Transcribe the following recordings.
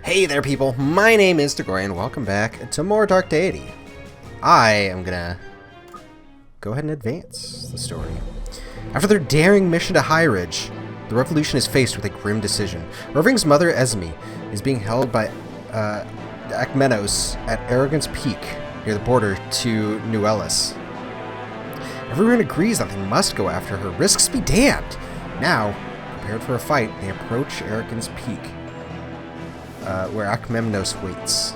Hey there, people. My name is Degory, and welcome back to more Dark Deity. I am gonna go ahead and advance the story. After their daring mission to High Ridge, the Revolution is faced with a grim decision. Irving's mother, Esme, is being held by Akmenos at Arrogance Peak, near the border to New Ellis. Everyone agrees that they must go after her. Risks be damned! Now, prepared for a fight, they approach Arrogance Peak, where Akmenos waits.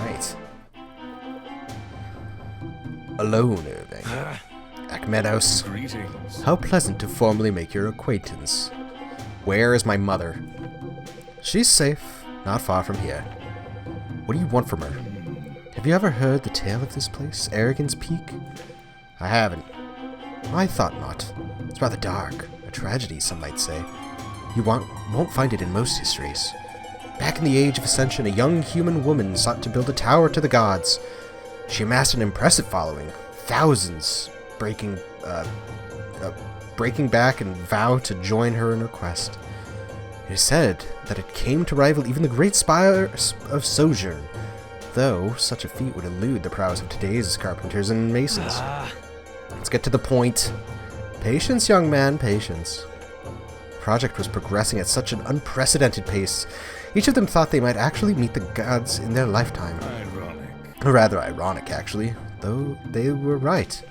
Alright. Alone, Irving. Akmenos. Greetings. How pleasant to formally make your acquaintance. Where is my mother? She's safe, not far from here. What do you want from her? Have you ever heard the tale of this place, Arrogance Peak? I haven't. I thought not. It's rather dark. A tragedy, some might say. You won't find it in most histories. Back in the Age of Ascension, a young human woman sought to build a tower to the gods. She amassed an impressive following. Thousands breaking back and vow to join her in her quest. It is said that it came to rival even the Great Spire of Sojourn, though such a feat would elude the prowess of today's carpenters and masons. Let's get to the point. Patience, young man, patience. The project was progressing at such an unprecedented pace. Each of them thought they might actually meet the gods in their lifetime. Ironic. Rather ironic, actually, though they were right.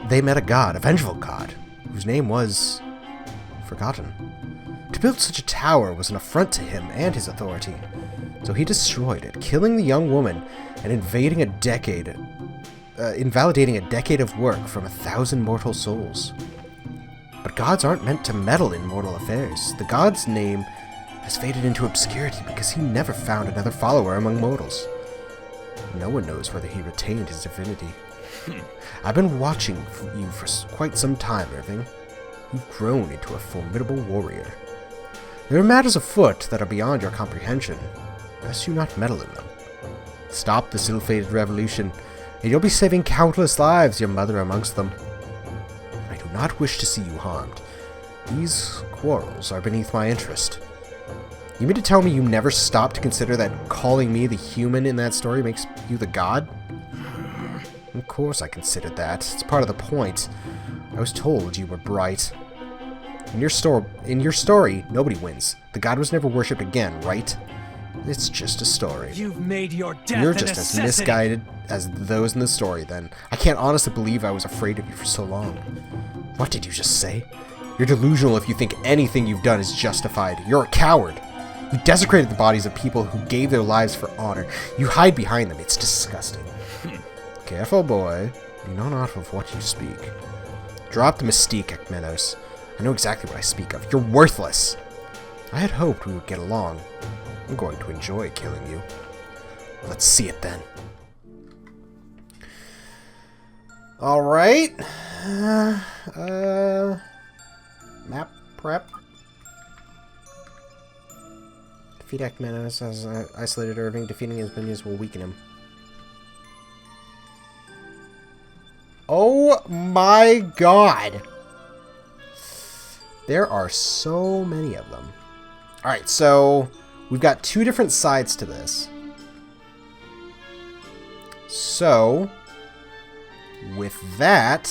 They met a god, a vengeful god, whose name was forgotten. To build such a tower was an affront to him and his authority, so he destroyed it, killing the young woman and invalidating a decade of work from 1,000 mortal souls. But gods aren't meant to meddle in mortal affairs. The god's name has faded into obscurity because he never found another follower among mortals. No one knows whether he retained his divinity. I've been watching you for quite some time, Irving. You've grown into a formidable warrior. There are matters afoot that are beyond your comprehension. Best you not meddle in them. Stop this ill-fated revolution, and you'll be saving countless lives, your mother amongst them. I do not wish to see you harmed. These quarrels are beneath my interest. You mean to tell me you never stopped to consider that calling me the human in that story makes you the god? Of course I considered that. It's part of the point. I was told you were bright. In your story, nobody wins. The god was never worshipped again, right? It's just a story. You've made your death You're a just as necessity. misguided as those in the story, then. I can't honestly believe I was afraid of you for so long. What did you just say? You're delusional if you think anything you've done is justified. You're a coward. You desecrated the bodies of people who gave their lives for honor. You hide behind them. It's disgusting. Careful, boy. You know not of what you speak. Drop the mystique, Akmenos. I know exactly what I speak of. You're worthless. I had hoped we would get along. I'm going to enjoy killing you. Let's see it then. Alright. Map prep. Defeat Akmenos as isolated Irving. Defeating his minions will weaken him. Oh my god! There are so many of them. Alright, so we've got two different sides to this. So, with that,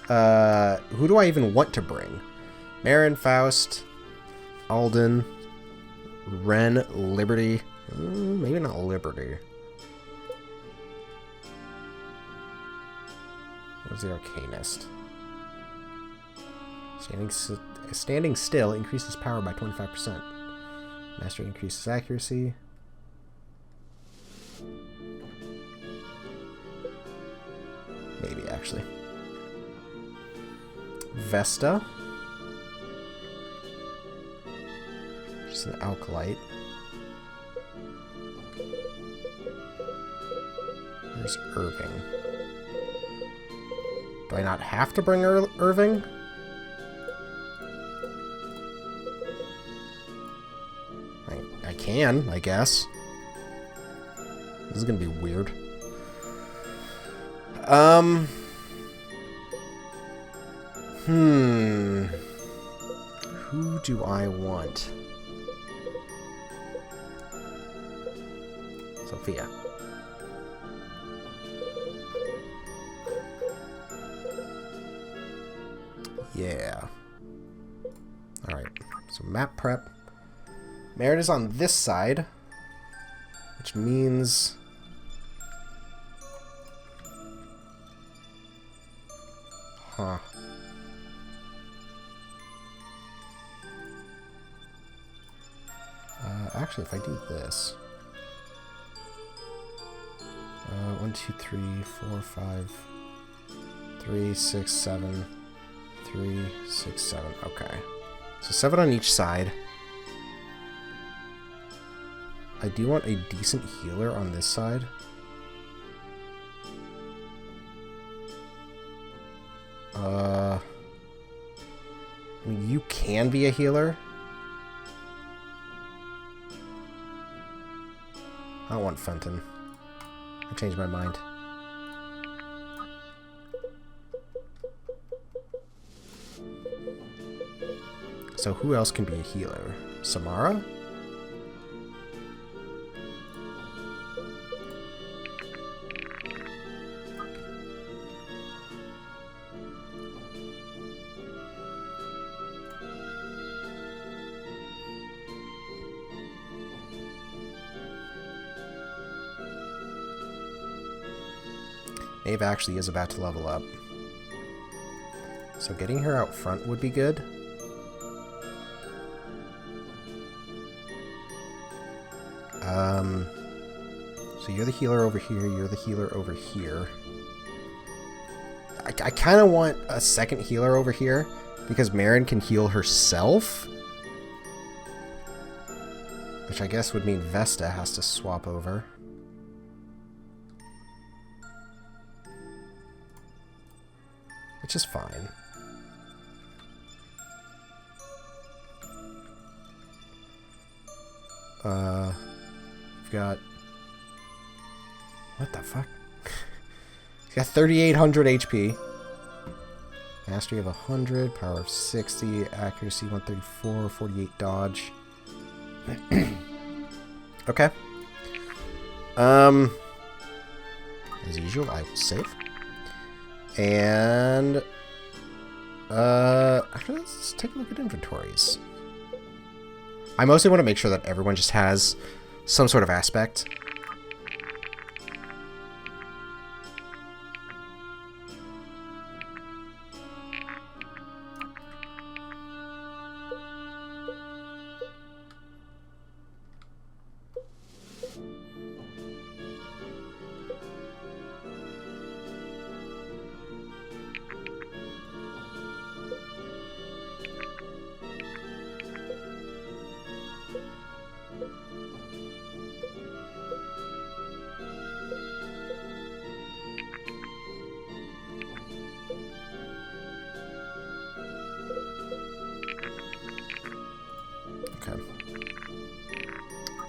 who do I even want to bring? Marin, Faust, Alden, Ren, Liberty. Maybe not Liberty. What's the Arcanist? Standing still increases power by 25%. Mastery increases accuracy. Maybe, actually. Vesta. Just an alkalite. There's Irving. Do I not have to bring Irving? I can, I guess. This is gonna be weird. Who do I want? Sophia. Yeah. Alright, so map prep. Merritt is on this side, which means... Huh. Actually, if I do this... 1, 2, 3, 4, 5, 3, 6, 7, 3, 6, 7. Okay. So 7 on each side. I do want a decent healer on this side. I mean, you can be a healer. I don't want Fenton. I changed my mind. So who else can be a healer? Samara? Maeve actually is about to level up. So getting her out front would be good. So you're the healer over here, you're the healer over here. I kind of want a second healer over here, because Marin can heal herself. Which I guess would mean Vesta has to swap over. Which is fine. We've got... What the fuck? He's got 3,800 HP. Mastery of 100, power of 60, accuracy 134, 48 dodge. Okay. As usual, I will save. And actually, let's take a look at inventories. I mostly want to make sure that everyone just has some sort of aspect.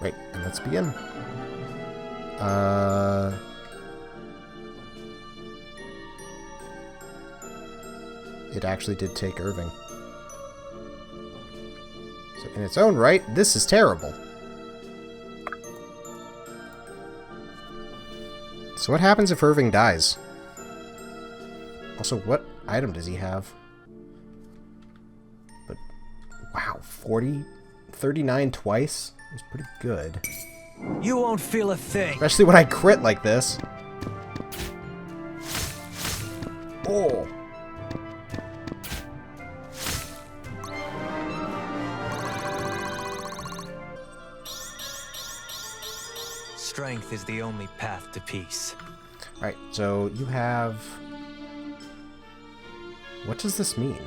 Right, and let's begin. It actually did take Irving. So in its own right, this is terrible. So what happens if Irving dies? Also, what item does he have? But wow, 39 twice? It was pretty good. You won't feel a thing. Especially when I crit like this. Oh. Strength is the only path to peace. Alright, so you have... What does this mean?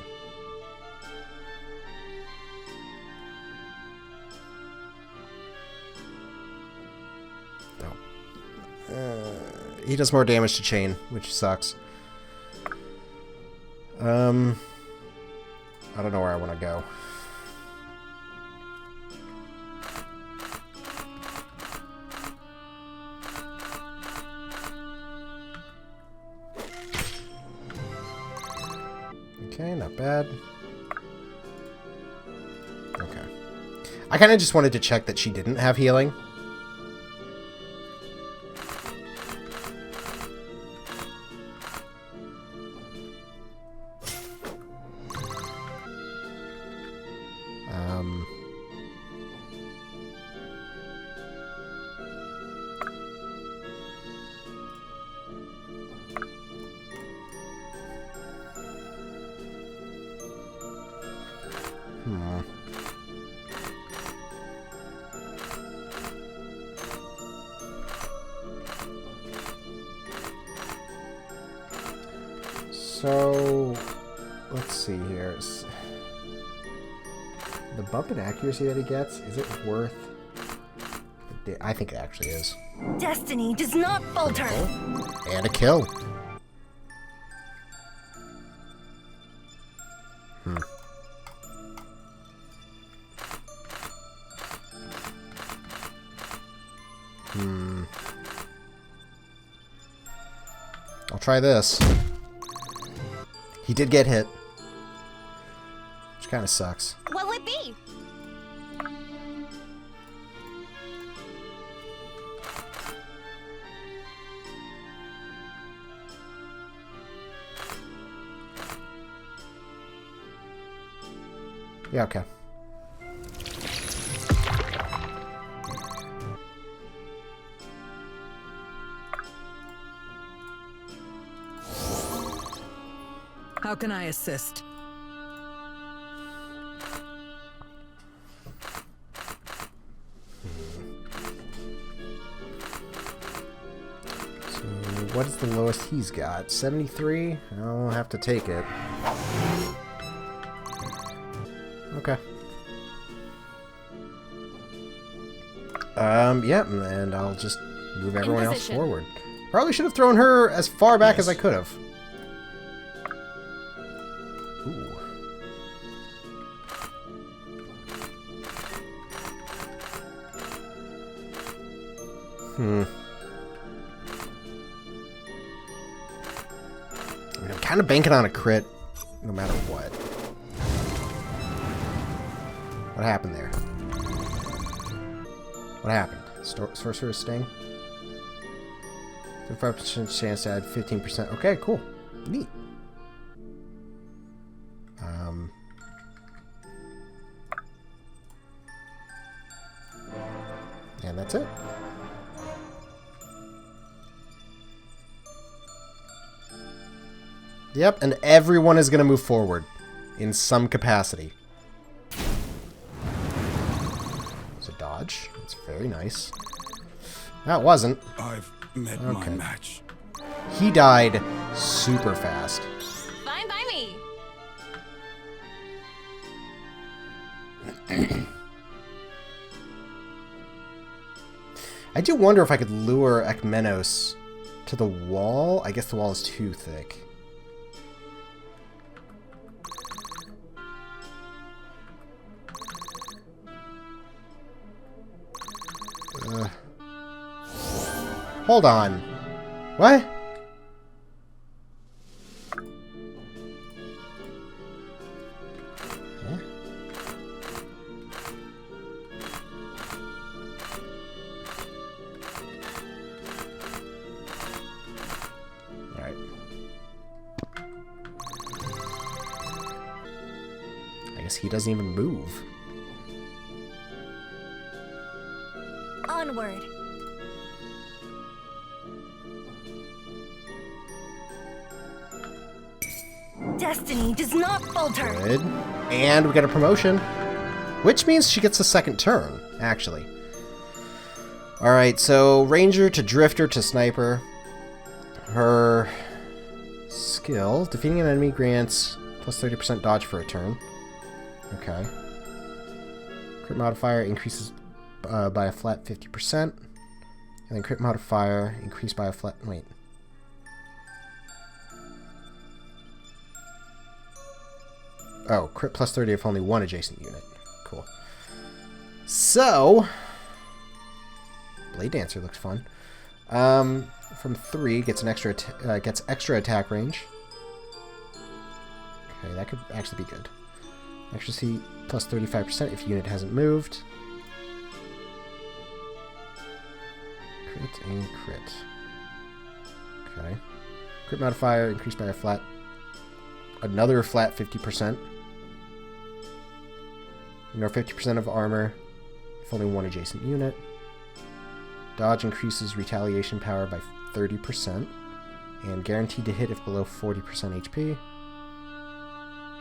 He does more damage to chain, which sucks. I don't know where I want to go. Okay, not bad. Okay. I kind of just wanted to check that she didn't have healing. So, let's see here. The bump in accuracy that he gets, is it worth... I think it actually is. Destiny does not falter. And a kill. I'll try this. He did get hit. Which kind of sucks. What would it be? Yeah, okay. How can I assist? So, what is the lowest he's got? 73? I'll have to take it. Okay. Yep, and I'll just move everyone else forward. Probably should have thrown her as far back as I could have. Ooh. I mean, I'm kind of banking on a crit, no matter what. What happened there? What happened? Sorcerer's Sting? 5% chance to add 15%. Okay, cool. Neat. And that's it. Yep, and everyone is going to move forward in some capacity. It's a dodge. That's very nice. That wasn't. I've met my match. He died super fast. Fine by me. I do wonder if I could lure Ekmenos to the wall. I guess the wall is too thick. Hold on. What? Huh? Alright. I guess he doesn't even move. Onward. Destiny does not falter. Good. And we get a promotion. Which means she gets a second turn, actually. Alright, so Ranger to Drifter to Sniper. Her skill, defeating an enemy grants plus 30% dodge for a turn. Okay. Crit modifier increases by a flat 50%. And then crit modifier increased by a flat... Wait. Oh, crit plus 30 if only one adjacent unit. Cool. So... Blade Dancer looks fun. From 3 gets an extra gets extra attack range. Okay, that could actually be good. Plus 35% if unit hasn't moved. Crit and crit. Okay. Crit modifier increased by a flat. Another flat 50%. Ignore 50% of armor if only one adjacent unit. Dodge increases retaliation power by 30%. And guaranteed to hit if below 40% HP.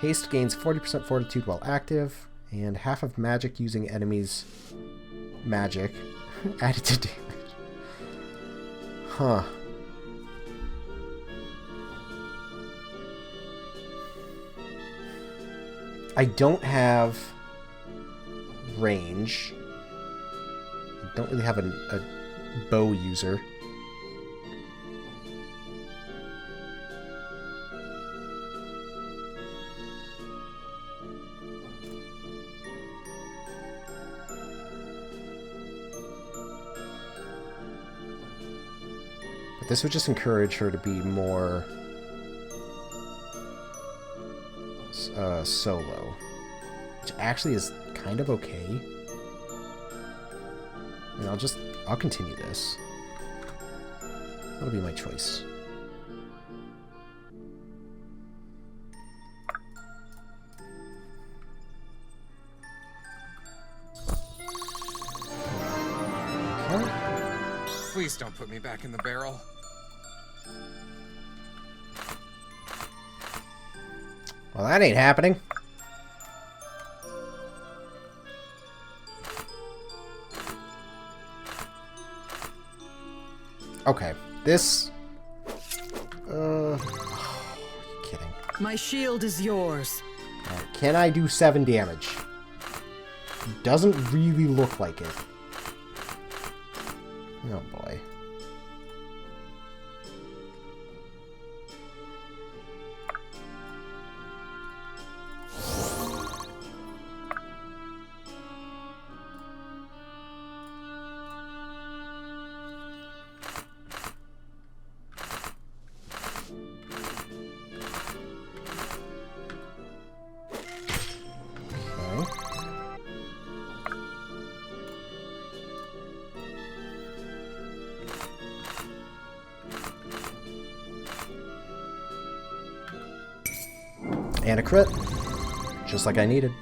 Haste gains 40% fortitude while active. And half of magic using enemies' magic added to damage. Huh. I don't have range. I don't really have a bow user. But this would just encourage her to be more solo, which actually is kind of okay. And I'll continue this. That'll be my choice. Okay. Please don't put me back in the barrel. Well, that ain't happening. Okay, this... are you kidding? My shield is yours. Alright, can I do 7 damage? Doesn't really look like it. Oh boy. And a crit. Just like I needed.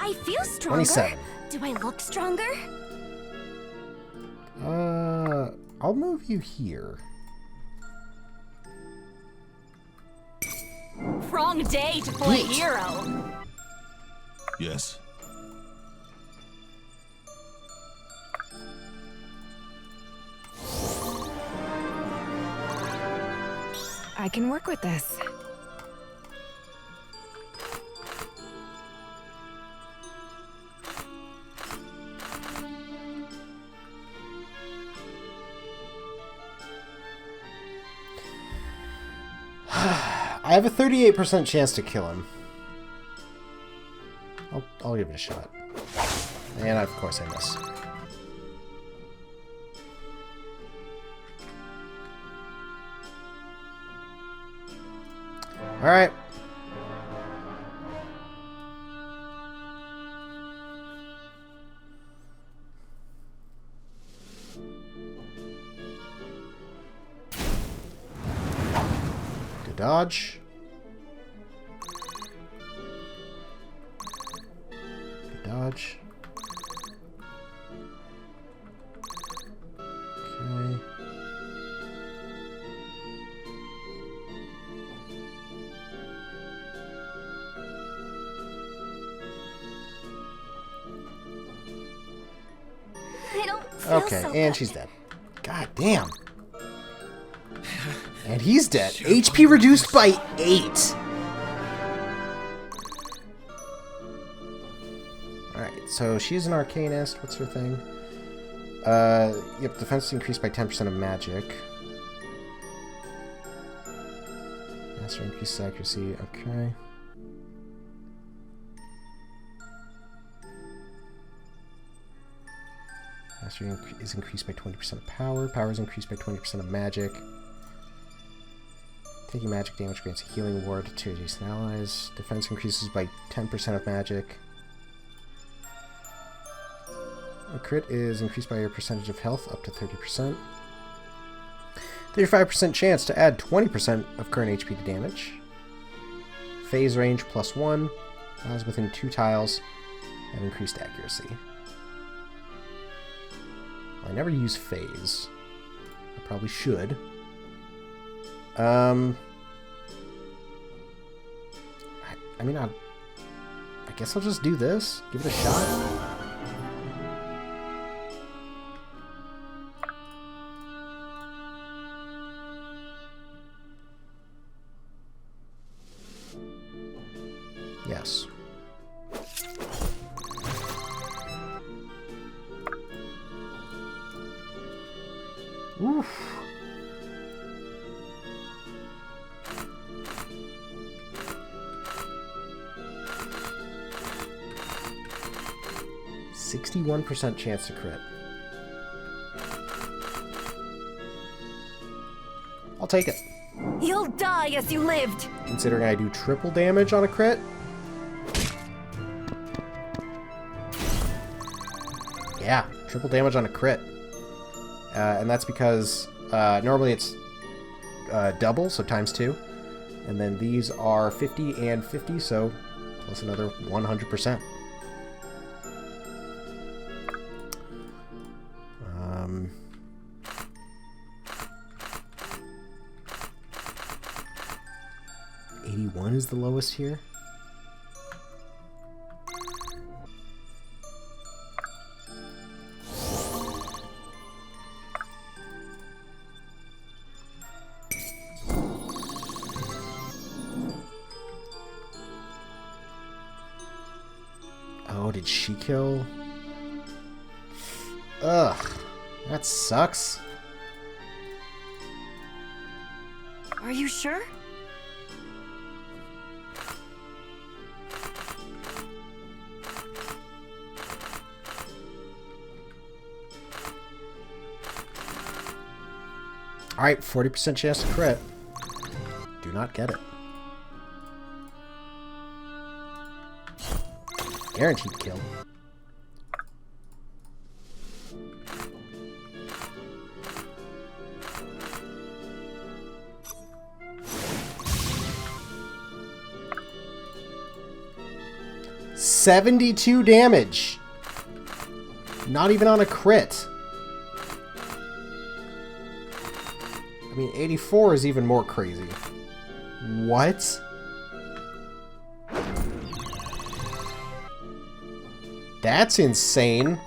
I feel stronger. 27. Do I look stronger? I'll move you here. Wrong day to play Yeet. hero. Yes. I can work with this. I have a 38% chance to kill him. I'll give it a shot. And of course I miss. Alright. Good dodge. Good dodge. Okay. I don't feel Okay, so and good. she's dead. God damn. And he's dead. HP reduced by 8. Alright, so she's an arcanist. What's her thing? Yep, defense increased by 10% of magic. Master increases accuracy, okay. Mastery is increased by 20% of power. Power is increased by 20% of magic. Taking magic damage grants a healing ward to adjacent allies. Defense increases by 10% of magic. A crit is increased by your percentage of health up to 30%. 35% chance to add 20% of current HP to damage. Phase range +1. Tiles within 2 tiles have increased accuracy. I never use phase. I probably should. I mean, I guess I'll just do this. Give it a shot. Yes. Oof. %61% chance to crit. I'll take it. You'll die as you lived. Considering I do triple damage on a crit. Yeah, triple damage on a crit. And that's because normally it's double, so times 2. And then these are 50 and 50, so plus another 100%. 81 is the lowest here. Oh, did she kill? Ugh, that sucks. Are you sure? Alright, 40% chance to crit. Do not get it. Guaranteed kill. $72 damage. Not even on a crit. I mean, 84 is even more crazy. What? That's insane.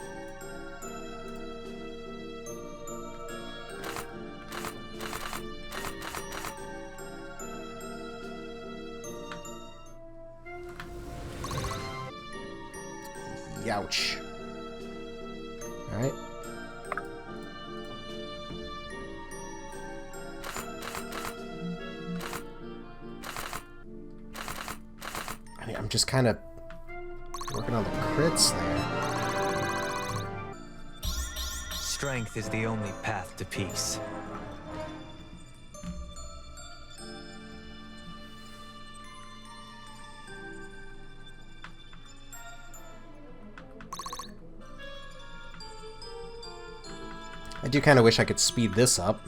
Youch. Alright. I mean, I'm just kind of working on the crits there. Strength is the only path to peace. I do kind of wish I could speed this up.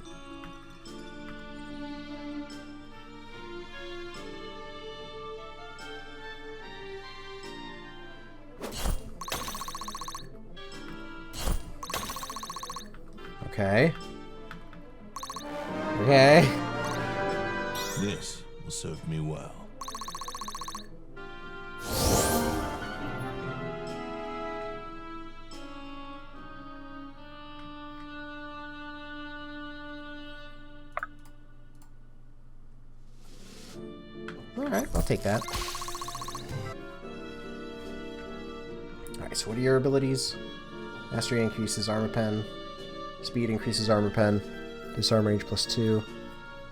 Okay. Okay. This will serve me well. Alright, I'll take that. Alright, so what are your abilities? Mastery increases armor pen. Speed increases armor pen. Disarm range +2.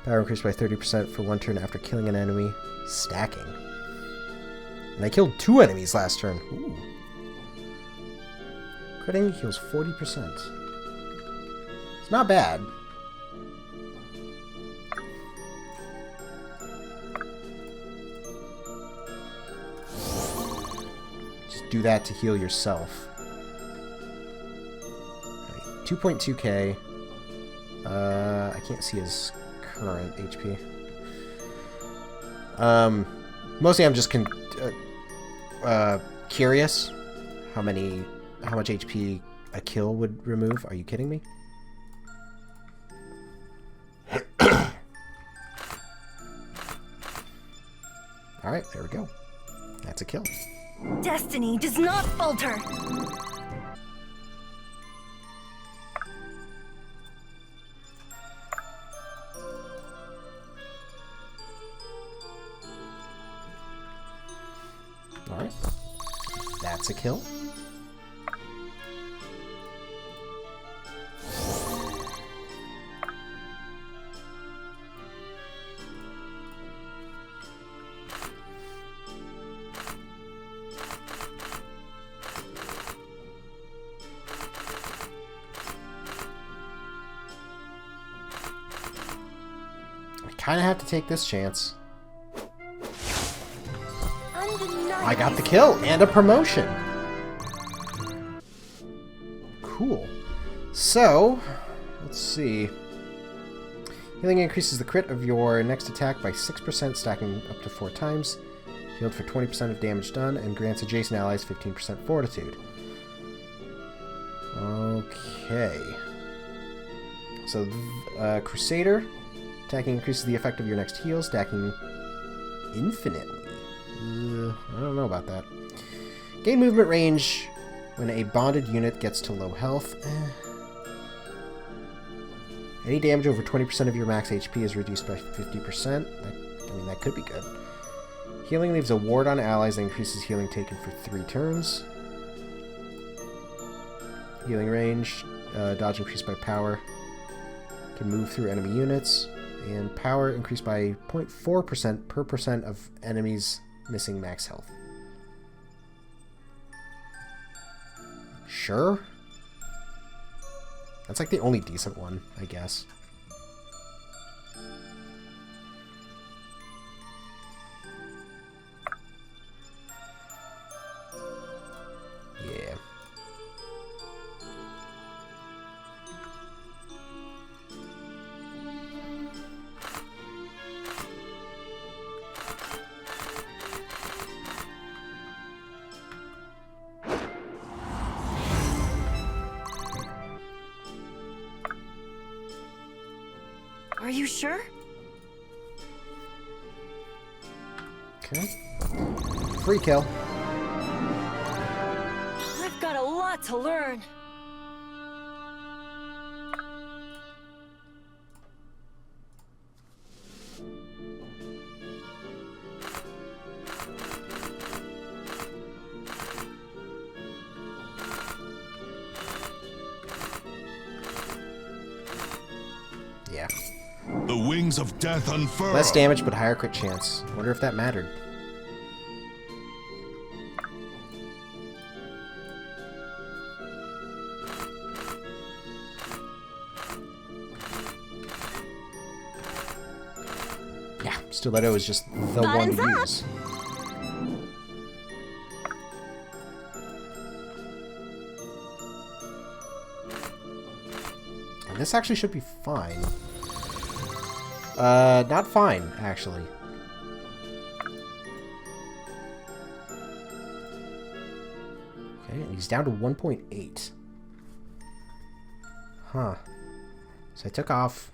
Power increased by 30% for 1 turn after killing an enemy. Stacking. And I killed 2 enemies last turn. Ooh. Critting heals 40%. It's not bad. Just do that to heal yourself. 2.2k. I can't see his current HP. Mostly I'm just curious how much HP a kill would remove. Are you kidding me? Alright, there we go. That's a kill. Destiny does not falter! Alright. That's a kill. I kind of have to take this chance. I got the kill and a promotion. Cool. So, let's see. Healing increases the crit of your next attack by 6%, stacking up to 4 times. Healed for 20% of damage done, and grants adjacent allies 15% fortitude. Okay. So, Crusader. Attacking increases the effect of your next heal, stacking infinitely. I don't know about that. Gain movement range when a bonded unit gets to low health. Any damage over 20% of your max HP is reduced by 50%. That could be good. Healing leaves a ward on allies that increases healing taken for 3 turns. Healing range, dodge increased by power. Can move through enemy units. And power increased by 0.4% per percent of enemies missing max health. Sure. That's like the only decent one, I guess. Yeah. Are you sure? Okay. Free kill. I've got a lot to learn. Yeah. The wings of death unfurl. Less damage, but higher crit chance. Wonder if that mattered. Yeah, Stiletto is just the one to use. And this actually should be fine. Not fine, actually. Okay, and he's down to 1.8. Huh. So I took off,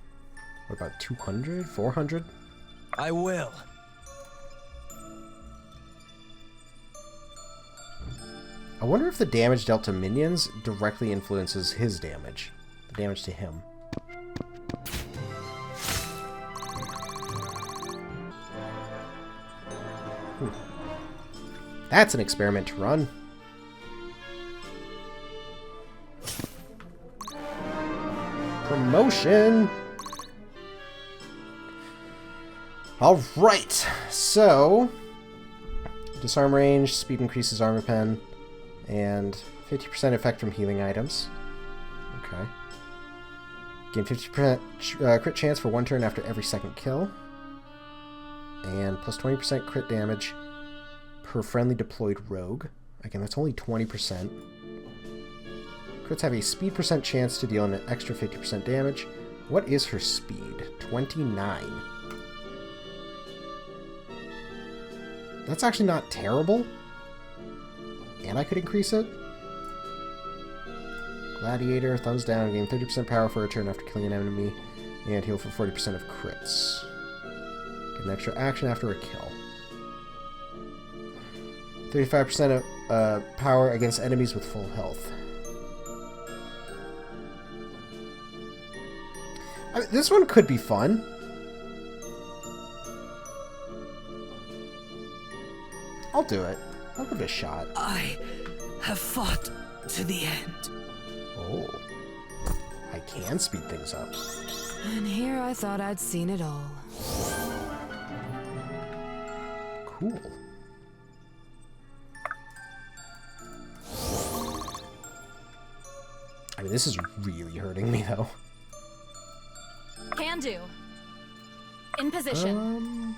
what about 200? 400? I will. I wonder if the damage dealt to minions directly influences his damage. The damage to him. That's an experiment to run. Promotion! Alright, so... disarm range, speed increases armor pen, and 50% effect from healing items. Okay. Gain 50% crit chance for 1 turn after every second kill. And plus 20% crit damage per friendly deployed rogue. Again, that's only 20%. Crits have a speed percent chance to deal an extra 50% damage. What is her speed? 29. That's actually not terrible. And I could increase it. Gladiator, thumbs down, gain 30% power for a turn after killing an enemy, and heal for 40% of crits. Get an extra action after a kill. 35% of power against enemies with full health. I mean, this one could be fun. I'll do it. I'll give it a shot. I have fought to the end. Oh. I can speed things up. And here I thought I'd seen it all. Cool. I mean, this is really hurting me, though. Can do. In position.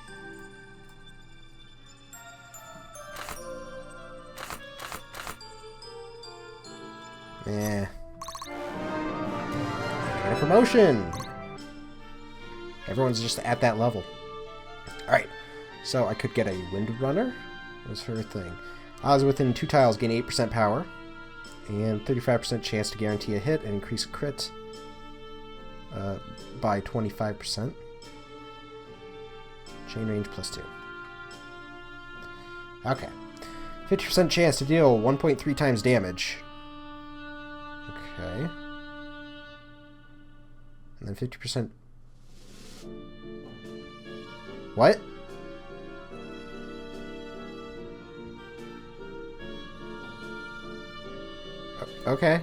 Eh. Got a promotion! Everyone's just at that level. Alright, so I could get a Wind Runner. What's her thing? Odds within 2 tiles gain 8% power. And 35% chance to guarantee a hit and increase crit by 25%. Chain range +2. Okay. 50% chance to deal 1.3 times damage. Okay. And then 50%... What? Okay.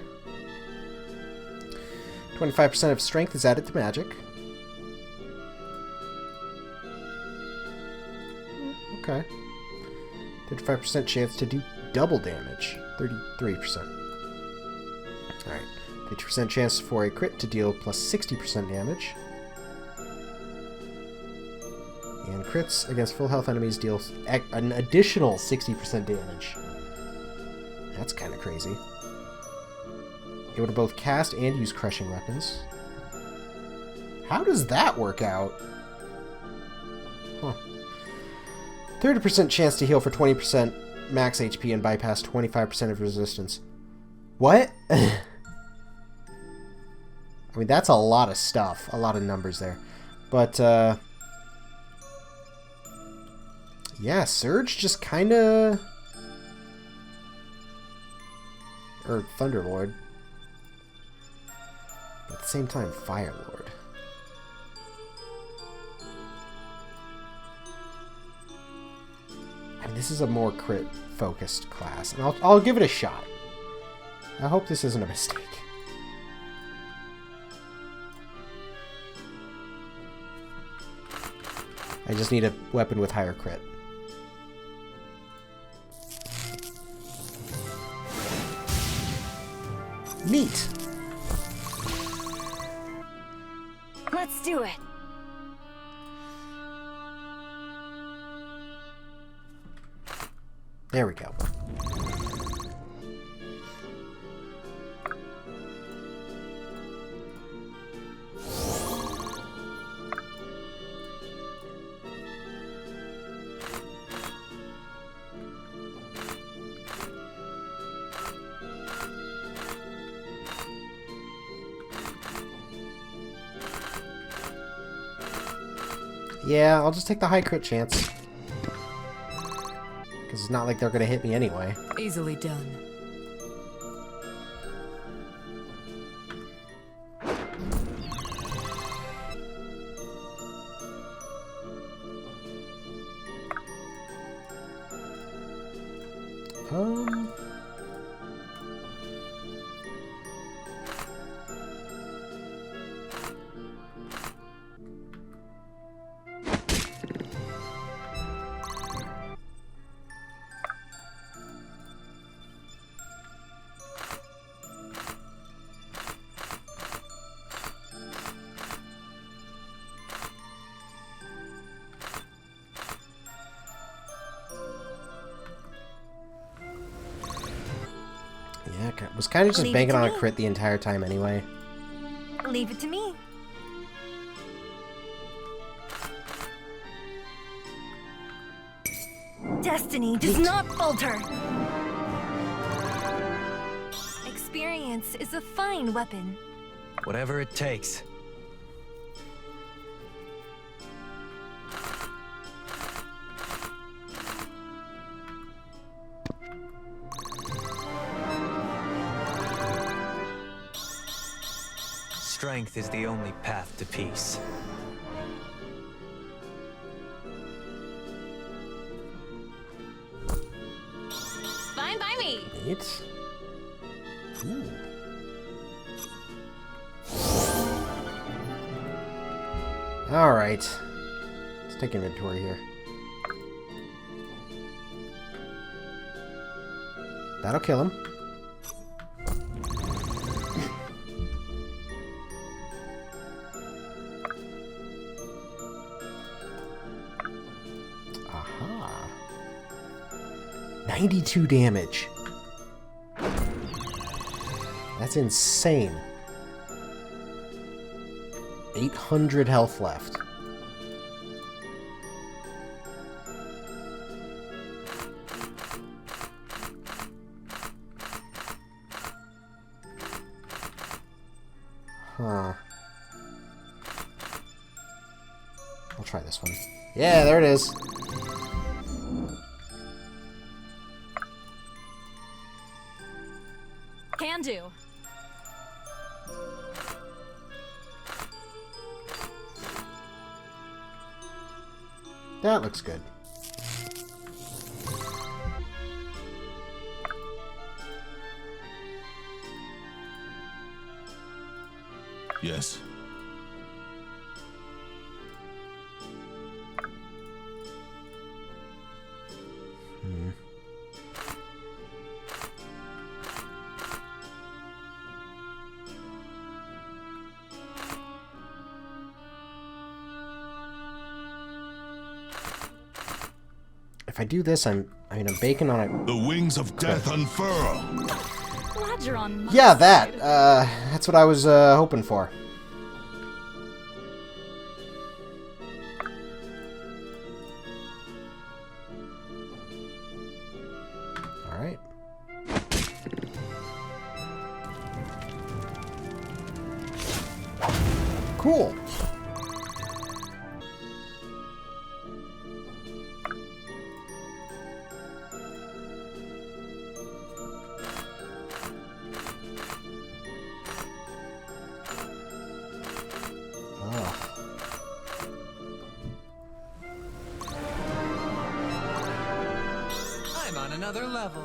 25% of strength is added to magic. Okay. 35% chance to do double damage. 33%. Alright. 50% chance for a crit to deal plus 60% damage. And crits against full health enemies deal an additional 60% damage. That's kind of crazy. Able to both cast and use crushing weapons. How does that work out? Huh. 30% chance to heal for 20% max HP and bypass 25% of resistance. What? I mean, that's a lot of stuff. A lot of numbers there. But, yeah, Surge just kinda... Or Thunderlord. At the same time, Fire Lord. I mean, this is a more crit-focused class, and I'll give it a shot. I hope this isn't a mistake. I just need a weapon with higher crit. Neat! Let's do it. There we go. Yeah, I'll just take the high crit chance. Because it's not like they're going to hit me anyway. Easily done. Was kind of just Leave it banking to on a me. crit the entire time anyway. Leave it to me. Destiny does not falter. Experience is a fine weapon. Whatever it takes. Strength is the only path to peace. Fine by me. Neat. Ooh. Alright. Let's take inventory here. That'll kill him. Aha. 92 damage. That's insane. 800 health left. Huh. I'll try this one. Yeah, there it is. Can do. That looks good. Yes. If I do this, I'm baking on it. The wings of death unfurl. Glad you're on my Yeah, that. side. That's what I was hoping for. All right. Cool. I'm on another level.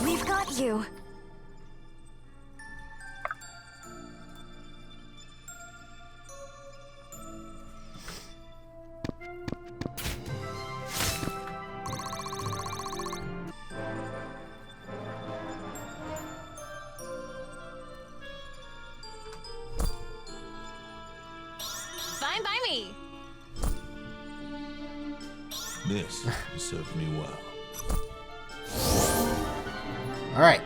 We've got you. Fine by me. This will serve me well. All right.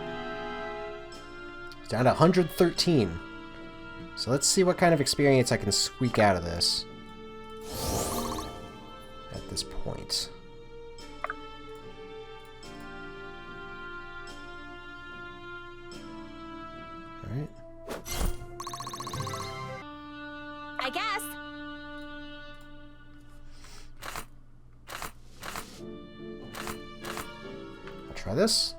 It's down to 113. So let's see what kind of experience I can squeak out of this at this point. All right. I guess. I'll try this.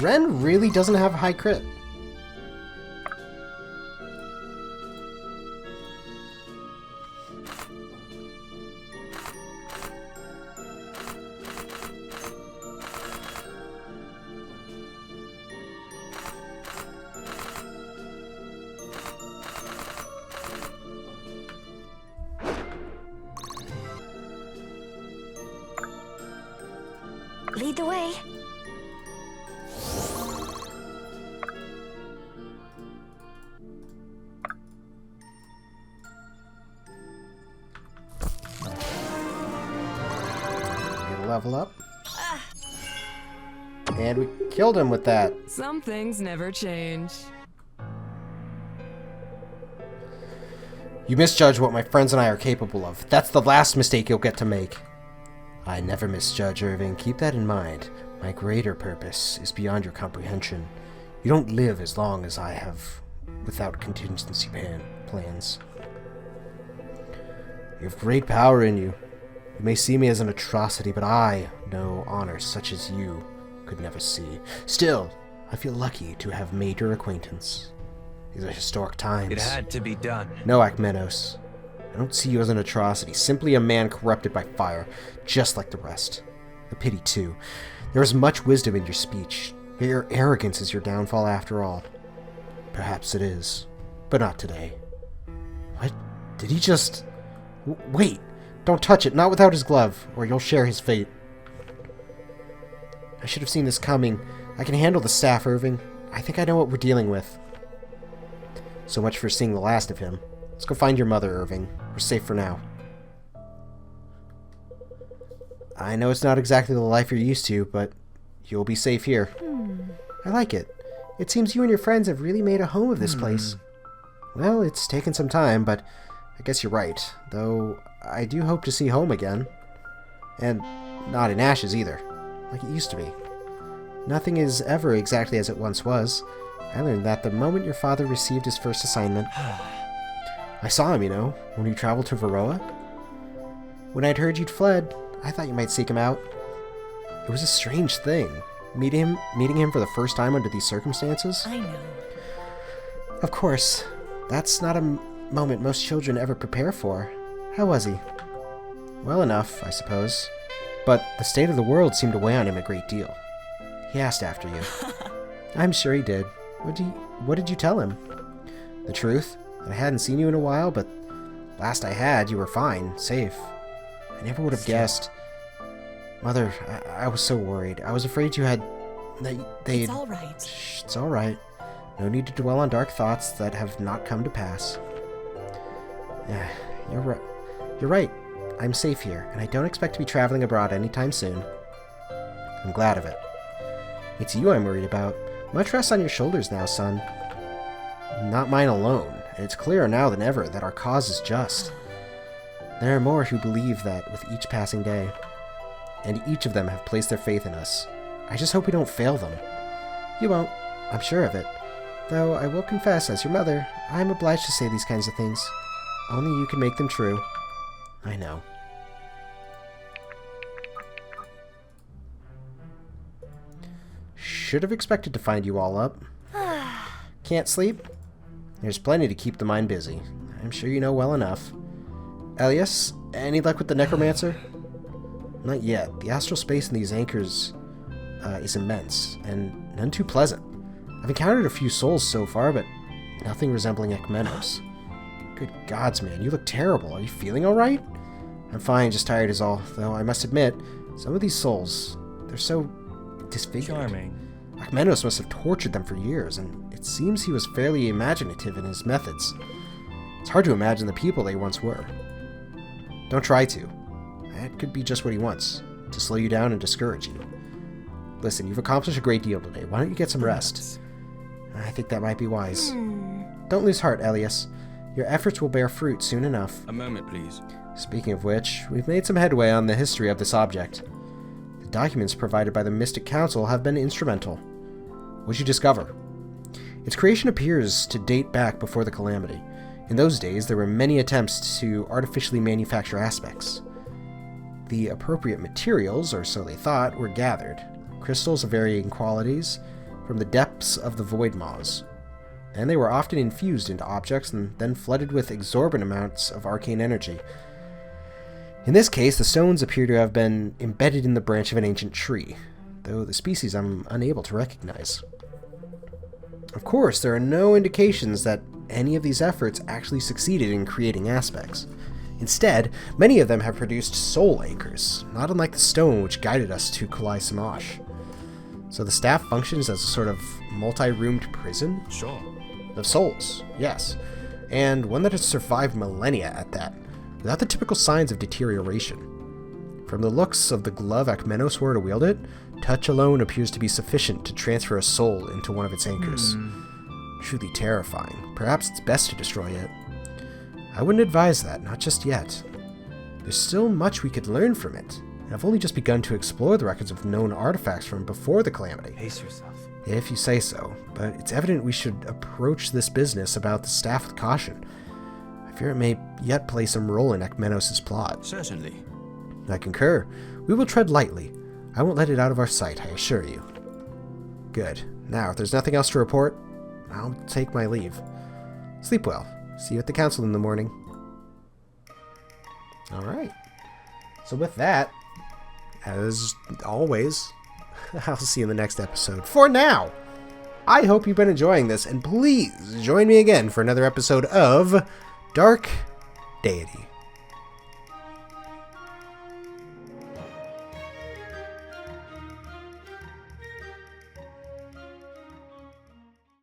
Ren really doesn't have a high crit. Lead the way. Get a level up. And we killed him with that. Some things never change. You misjudge what my friends and I are capable of. That's the last mistake you'll get to make. I never misjudge, Irving. Keep that in mind. My greater purpose is beyond your comprehension. You don't live as long as I have without contingency plans. You have great power in you. You may see me as an atrocity, but I know honor such as you could never see. Still, I feel lucky to have made your acquaintance. These are historic times. It had to be done. No, Akmenos. I don't see you as an atrocity, simply a man corrupted by fire, just like the rest. A pity, too. There is much wisdom in your speech, yet your arrogance is your downfall after all. Perhaps it is, but not today. What? Did he just... Wait! Don't touch it, not without his glove, or you'll share his fate. I should have seen this coming. I can handle the staff, Irving. I think I know what we're dealing with. So much for seeing the last of him. Let's go find your mother, Irving. We're safe for now. I know it's not exactly the life you're used to, but you'll be safe here. I like it. It seems you and your friends have really made a home of this place. Well, it's taken some time, but I guess you're right. Though, I do hope to see home again. And not in ashes either, like it used to be. Nothing is ever exactly as it once was. I learned that the moment your father received his first assignment. I saw him, you know, when we traveled to Varroa. When I'd heard you'd fled, I thought you might seek him out. It was a strange thing, meeting him for the first time under these circumstances. I know. Of course, that's not a moment most children ever prepare for. How was he? Well enough, I suppose. But the state of the world seemed to weigh on him a great deal. He asked after you. I'm sure he did. What did you tell him? The truth? That I hadn't seen you in a while, but last I had, you were fine, safe. I never would have guessed. Mother, I was so worried. I was afraid you had... It's all right. Shh, it's all right. No need to dwell on dark thoughts that have not come to pass. Yeah, you're right. I'm safe here, and I don't expect to be traveling abroad anytime soon. I'm glad of it. It's you I'm worried about. Much rests on your shoulders now, son. Not mine alone, and it's clearer now than ever that our cause is just. There are more who believe that with each passing day, and each of them have placed their faith in us. I just hope we don't fail them. You won't, I'm sure of it. Though I will confess, as your mother, I am obliged to say these kinds of things. Only you can make them true. I know. Should have expected to find you all up. Can't sleep? There's plenty to keep the mind busy. I'm sure you know well enough. Elias, any luck with the necromancer? Not yet. The astral space in these anchors is immense, and none too pleasant. I've encountered a few souls so far, but nothing resembling Ekmenos. Good gods, man, you look terrible. Are you feeling alright? I'm fine, just tired is all. Though I must admit, some of these souls, they're so disfigured. Charming. Akmenos must have tortured them for years, and it seems he was fairly imaginative in his methods. It's hard to imagine the people they once were. Don't try to. That could be just what he wants, to slow you down and discourage you. Listen, you've accomplished a great deal today. Why don't you get some rest? I think that might be wise. Don't lose heart, Elias. Your efforts will bear fruit soon enough. A moment, please. Speaking of which, we've made some headway on the history of this object. The documents provided by the Mystic Council have been instrumental. What'd you discover? Its creation appears to date back before the Calamity. In those days, there were many attempts to artificially manufacture aspects. The appropriate materials, or so they thought, were gathered. Crystals of varying qualities from the depths of the void maws. And they were often infused into objects and then flooded with exorbitant amounts of arcane energy. In this case, the stones appear to have been embedded in the branch of an ancient tree, though the species I'm unable to recognize. Of course, there are no indications that any of these efforts actually succeeded in creating aspects. Instead, many of them have produced soul anchors, not unlike the stone which guided us to Kulai Samash. So the staff functions as a sort of multi-roomed prison? Sure. Of souls, yes. And one that has survived millennia at that, without the typical signs of deterioration. From the looks of the glove Akmenos wore to wield it, touch alone appears to be sufficient to transfer a soul into one of its anchors. Truly terrifying. Perhaps it's best to destroy it. I wouldn't advise that, not just yet. There's still much we could learn from it, and I've only just begun to explore the records of known artifacts from before the Calamity. Pace yourself. If you say so, but it's evident we should approach this business about the staff with caution. I fear it may yet play some role in Akmenos' plot. Certainly. I concur. We will tread lightly. I won't let it out of our sight, I assure you. Good. Now, if there's nothing else to report, I'll take my leave. Sleep well. See you at the council in the morning. Alright. So with that, as always, I'll see you in the next episode. For now, I hope you've been enjoying this, and please join me again for another episode of Dark Deity.